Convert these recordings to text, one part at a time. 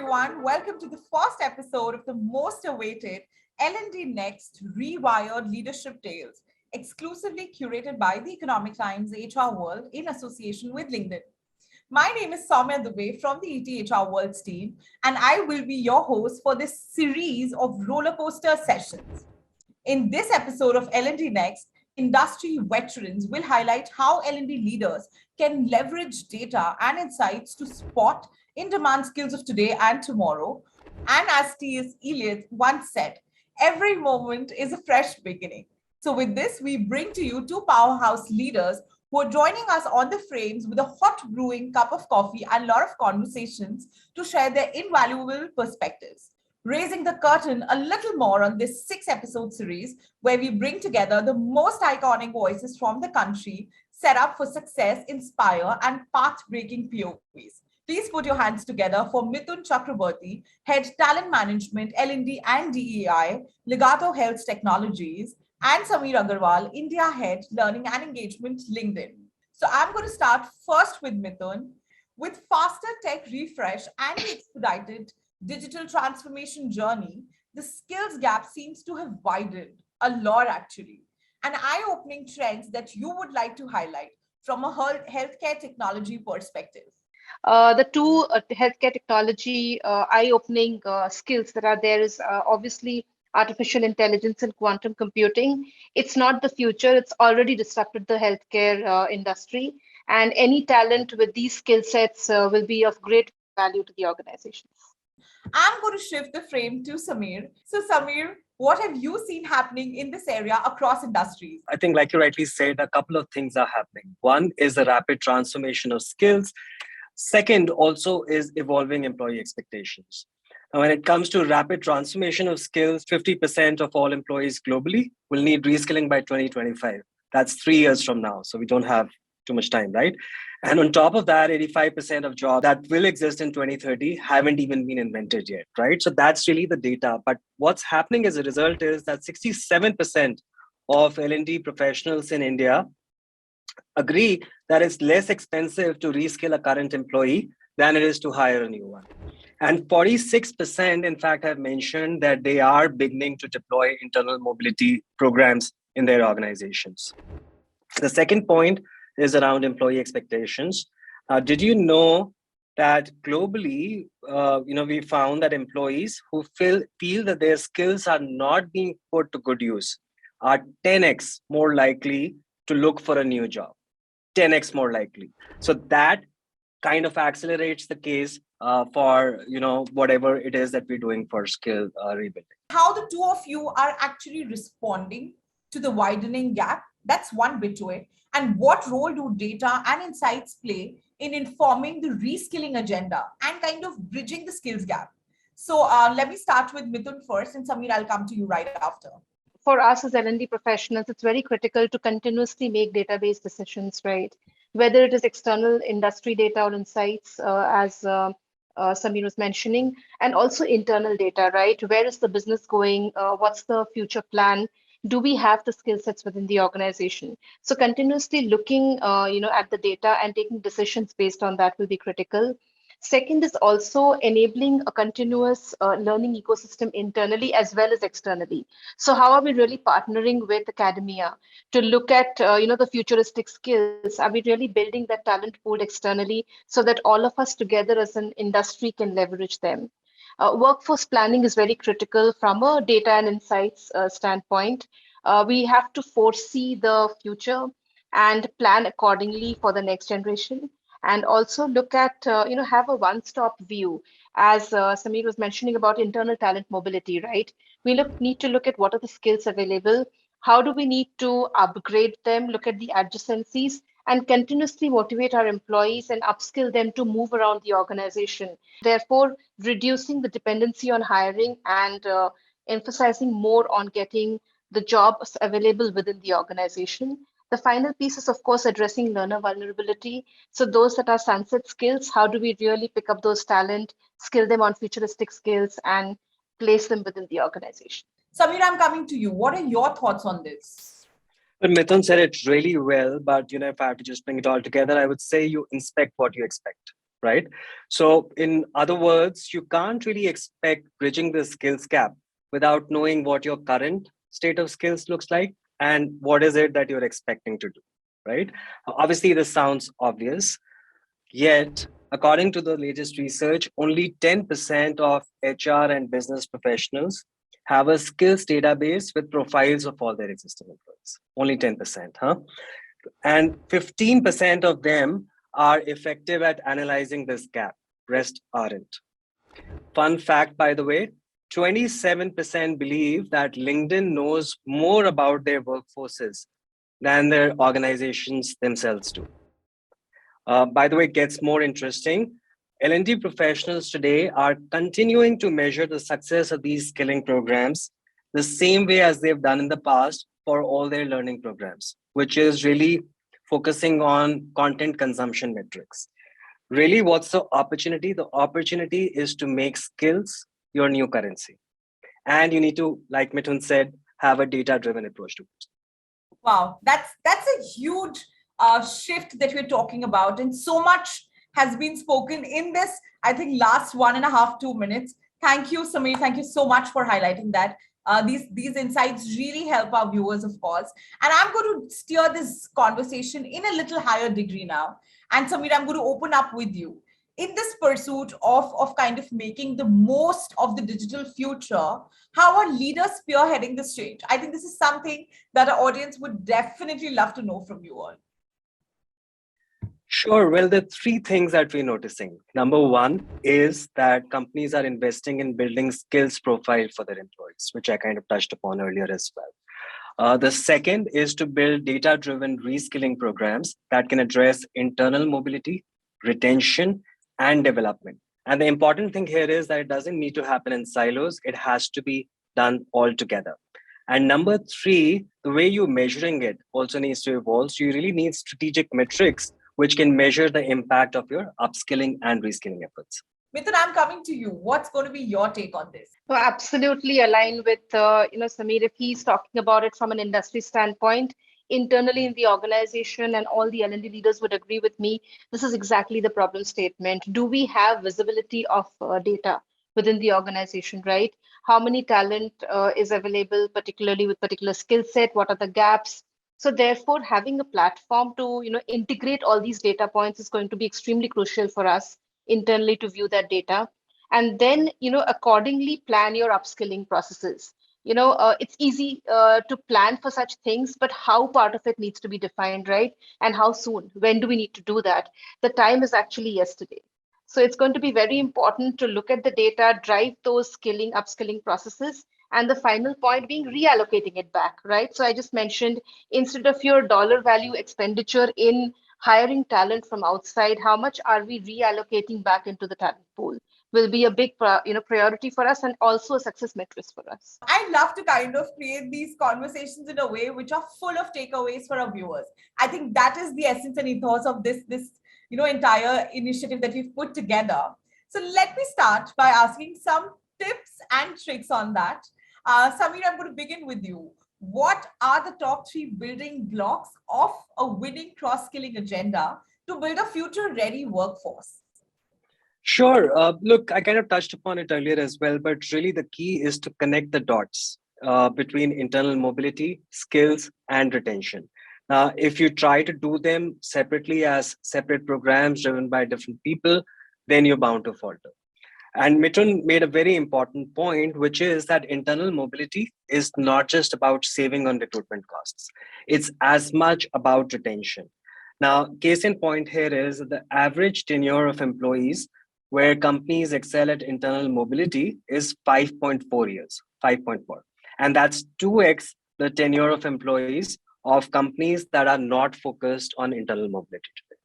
everyone. Welcome to the first episode of the most awaited L&D NEXT Rewired Leadership Tales, exclusively curated by the Economic Times HR World in association with LinkedIn. My name is Saumya Dubey from the ETHR World's team, and I will be your host for this series of roller coaster sessions. In this episode of L&D Next, industry veterans will highlight how L&D leaders can leverage data and insights to spot in-demand skills of today and tomorrow. And as T.S. Eliot once said, every moment is a fresh beginning. So with this, we bring to you two powerhouse leaders who are joining us on the frames with a hot brewing cup of coffee and a lot of conversations to share their invaluable perspectives. Raising the curtain a little more on this 6-episode series, where we bring together the most iconic voices from the country, set up for success, inspire, and path-breaking POVs. Please put your hands together for Mitun Chakraborty, Head Talent Management, L&D and DEI, Legato Health Technologies, and Sameer Agarwal, India Head, Learning and Engagement, LinkedIn. So I'm going to start first with Mitun. With faster tech refresh and expedited digital transformation journey, the skills gap seems to have widened a lot actually. An eye-opening trends that you would like to highlight from a healthcare technology perspective. The two healthcare technology eye-opening skills that are there is obviously artificial intelligence and quantum computing. It's not the future, it's already disrupted the healthcare industry. And any talent with these skill sets will be of great value to the organization. I'm going to shift the frame to Sameer. So Sameer, what have you seen happening in this area across industries? I think, like you rightly said, a couple of things are happening. One is the rapid transformation of skills. Second, also is evolving employee expectations. Now, when it comes to rapid transformation of skills, 50% of all employees globally will need reskilling by 2025. That's 3 years from now. So we don't have too much time, right? And on top of that, 85% of jobs that will exist in 2030 haven't even been invented yet, right? So that's really the data. But what's happening as a result is that 67% of L&D professionals in India agree that it's less expensive to reskill a current employee than it is to hire a new one. And 46%, in fact, have mentioned that they are beginning to deploy internal mobility programs in their organizations. The second point is around employee expectations. Did you know that globally, we found that employees who feel that their skills are not being put to good use are 10x more likely to look for a new job, 10x more likely. So that kind of accelerates the case for whatever it is that we're doing for skill rebuilding. How the two of you are actually responding to the widening gap, that's one bit to it. And what role do data and insights play in informing the reskilling agenda and kind of bridging the skills gap? So let me start with Mitun first, and Sameer, I'll come to you right after. For us as L&D professionals, it's very critical to continuously make database decisions, right? Whether it is external industry data or insights, as Sameer was mentioning, and also internal data, right? Where is the business going? What's the future plan? Do we have the skill sets within the organization? So continuously looking, at the data and taking decisions based on that will be critical. Second is also enabling a continuous learning ecosystem internally as well as externally. So how are we really partnering with academia to look at, the futuristic skills? Are we really building that talent pool externally so that all of us together as an industry can leverage them? Workforce planning is very critical from a data and insights standpoint. We have to foresee the future and plan accordingly for the next generation. And also look at, have a one-stop view. As Sameer was mentioning about internal talent mobility, right? We need to look at what are the skills available, how do we need to upgrade them, look at the adjacencies, and continuously motivate our employees and upskill them to move around the organization. Therefore, reducing the dependency on hiring and emphasizing more on getting the jobs available within the organization. The final piece is, of course, addressing learner vulnerability. So those that are sunset skills, how do we really pick up those talent, skill them on futuristic skills, and place them within the organization? Sameer, I'm coming to you. What are your thoughts on this? Well, Mitun said it really well, but if I have to just bring it all together, I would say you inspect what you expect, right? So in other words, you can't really expect bridging the skills gap without knowing what your current state of skills looks like and what is it that you're expecting to do, right? Obviously, this sounds obvious, yet, according to the latest research, only 10% of HR and business professionals have a skills database with profiles of all their existing employees. Only 10%, huh? And 15% of them are effective at analyzing this gap. Rest aren't. Fun fact, by the way, 27% believe that LinkedIn knows more about their workforces than their organizations themselves do. By the way, it gets more interesting. L&D professionals today are continuing to measure the success of these skilling programs the same way as they've done in the past for all their learning programs, which is really focusing on content consumption metrics. Really, what's the opportunity? The opportunity is to make skills your new currency. And you need to, like Mitun said, have a data-driven approach to it. Wow, that's a huge shift that we're talking about, and so much has been spoken in this, I think, last 1.5, 2 minutes. Thank you, Samir. Thank you so much for highlighting that. These insights really help our viewers, of course. And I'm going to steer this conversation in a little higher degree now. And Samir, I'm going to open up with you. In this pursuit of kind of making the most of the digital future, how are leaders spearheading this change? I think this is something that our audience would definitely love to know from you all. Sure. Well, there are three things that we're noticing. Number one is that companies are investing in building skills profile for their employees, which I kind of touched upon earlier as well. The second is to build data-driven reskilling programs that can address internal mobility, retention, and development. And the important thing here is that it doesn't need to happen in silos. It has to be done all together. And number three, the way you're measuring it also needs to evolve. So you really need strategic metrics which can measure the impact of your upskilling and reskilling efforts. Mitun, I'm coming to you. What's going to be your take on this? So absolutely aligned with Samir. If he's talking about it from an industry standpoint, internally in the organization, and all the L&D leaders would agree with me, this is exactly the problem statement. Do we have visibility of data within the organization, right? How many talent is available, particularly with particular skill set? What are the gaps? So therefore, having a platform to integrate all these data points is going to be extremely crucial for us internally to view that data, and then accordingly plan your upskilling processes. It's easy to plan for such things, but how part of it needs to be defined, right? And how soon? When do we need to do that? The time is actually yesterday. So it's going to be very important to look at the data, drive those upskilling processes, and the final point being reallocating it back, right? So I just mentioned, instead of your dollar value expenditure in hiring talent from outside, how much are we reallocating back into the talent pool will be a big priority for us, and also a success metrics for us. I love to kind of create these conversations in a way which are full of takeaways for our viewers. I think that is the essence and ethos of this entire initiative that we've put together. So let me start by asking some tips and tricks on that. Samir, I'm going to begin with you. What are the top 3 building blocks of a winning cross-skilling agenda to build a future-ready workforce? Sure. Look, I kind of touched upon it earlier as well, but really the key is to connect the dots between internal mobility, skills, and retention. Now, if you try to do them separately as separate programs driven by different people, then you're bound to falter. And Mitun made a very important point, which is that internal mobility is not just about saving on recruitment costs. It's as much about retention. Now, case in point here is the average tenure of employees where companies excel at internal mobility is 5.4 years, 5.4. And that's 2x the tenure of employees of companies that are not focused on internal mobility today.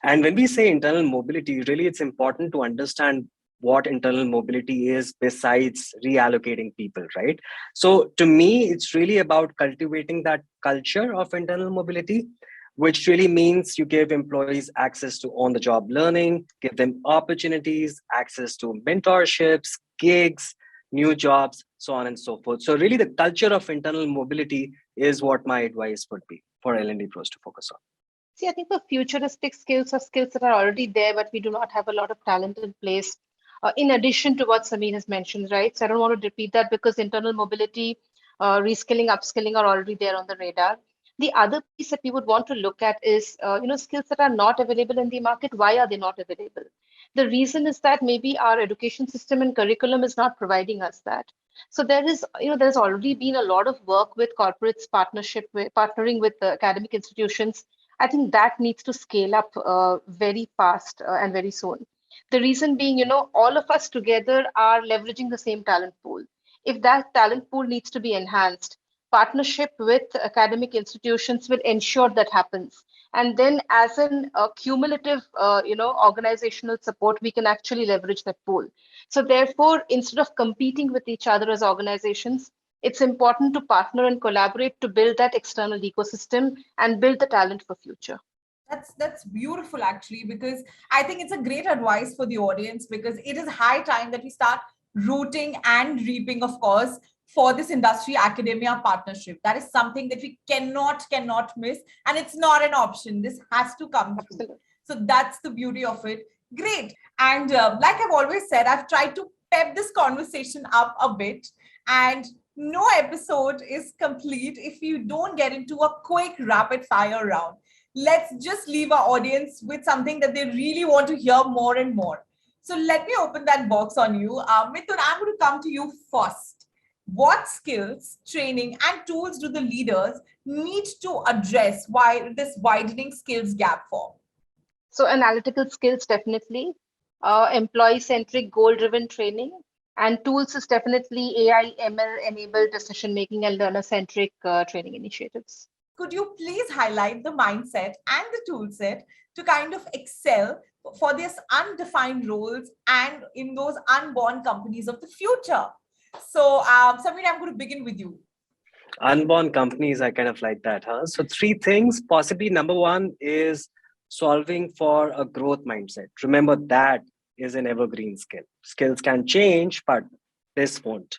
And when we say internal mobility, really it's important to understand what internal mobility is besides reallocating people, right? So to me, it's really about cultivating that culture of internal mobility, which really means you give employees access to on-the-job learning, give them opportunities, access to mentorships, gigs, new jobs, so on and so forth. So really the culture of internal mobility is what my advice would be for L&D pros to focus on. See, I think for futuristic skills or skills that are already there, but we do not have a lot of talent in place. In addition to what Sameer has mentioned, right? So I don't want to repeat that because internal mobility, reskilling, upskilling are already there on the radar. The other piece that we would want to look at is, skills that are not available in the market. Why are they not available? The reason is that maybe our education system and curriculum is not providing us that. So there's already been a lot of work with corporates partnering with the academic institutions. I think that needs to scale up very fast and very soon. The reason being, all of us together are leveraging the same talent pool. If that talent pool needs to be enhanced, partnership with academic institutions will ensure that happens. And then, as an cumulative, organizational support, we can actually leverage that pool. So, therefore, instead of competing with each other as organizations, it's important to partner and collaborate to build that external ecosystem and build the talent for future. That's beautiful actually, because I think it's a great advice for the audience, because it is high time that we start rooting and reaping, of course, for this industry academia partnership. That is something that we cannot miss, and it's not an option. This has to come through. Absolutely. So that's the beauty of it. Great. And like I've always said, I've tried to pep this conversation up a bit, and no episode is complete if you don't get into a quick rapid fire round. Let's just leave our audience with something that they really want to hear more and more. So let me open that box on you. Mitun, I'm going to come to you first. What skills, training, and tools do the leaders need to address while this widening skills gap for? So analytical skills, definitely. Employee-centric, goal-driven training. And tools is definitely AI, ML-enabled decision-making and learner-centric training initiatives. Could you please highlight the mindset and the tool set to kind of excel for these undefined roles and in those unborn companies of the future? So, Samir, I'm going to begin with you. Unborn companies, I kind of like that, huh? So three things, possibly number one is solving for a growth mindset. Remember, that is an evergreen skill. Skills can change, but this won't.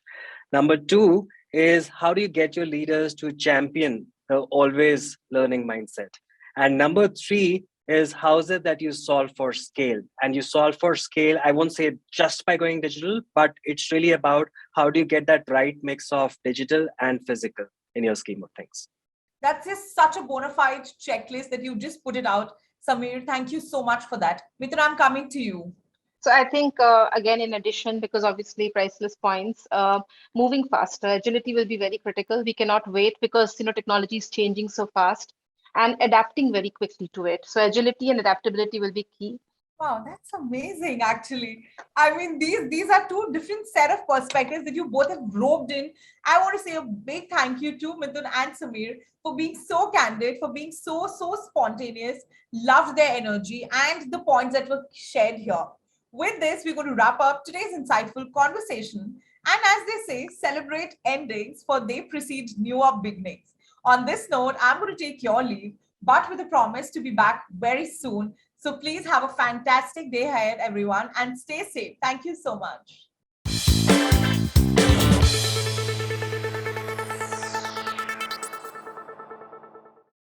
Number two is how do you get your leaders to champion the always learning mindset? And number three is how is it that you solve for scale? And you solve for scale, I won't say just by going digital, but it's really about how do you get that right mix of digital and physical in your scheme of things. That's just such a bona fide checklist that you just put it out. Samir, thank you so much for that. Mitun, I'm coming to you. So I think, again, in addition, because obviously priceless points, moving faster, agility will be very critical. We cannot wait because, technology is changing so fast and adapting very quickly to it. So agility and adaptability will be key. Wow, that's amazing, actually. I mean, these are two different set of perspectives that you both have roped in. I want to say a big thank you to Mitun and Samir for being so candid, for being so spontaneous, loved their energy and the points that were shared here. With this, we're going to wrap up today's insightful conversation. And as they say, celebrate endings for they precede newer beginnings. On this note, I'm going to take your leave, but with a promise to be back very soon. So please have a fantastic day ahead, everyone, and stay safe. Thank you so much.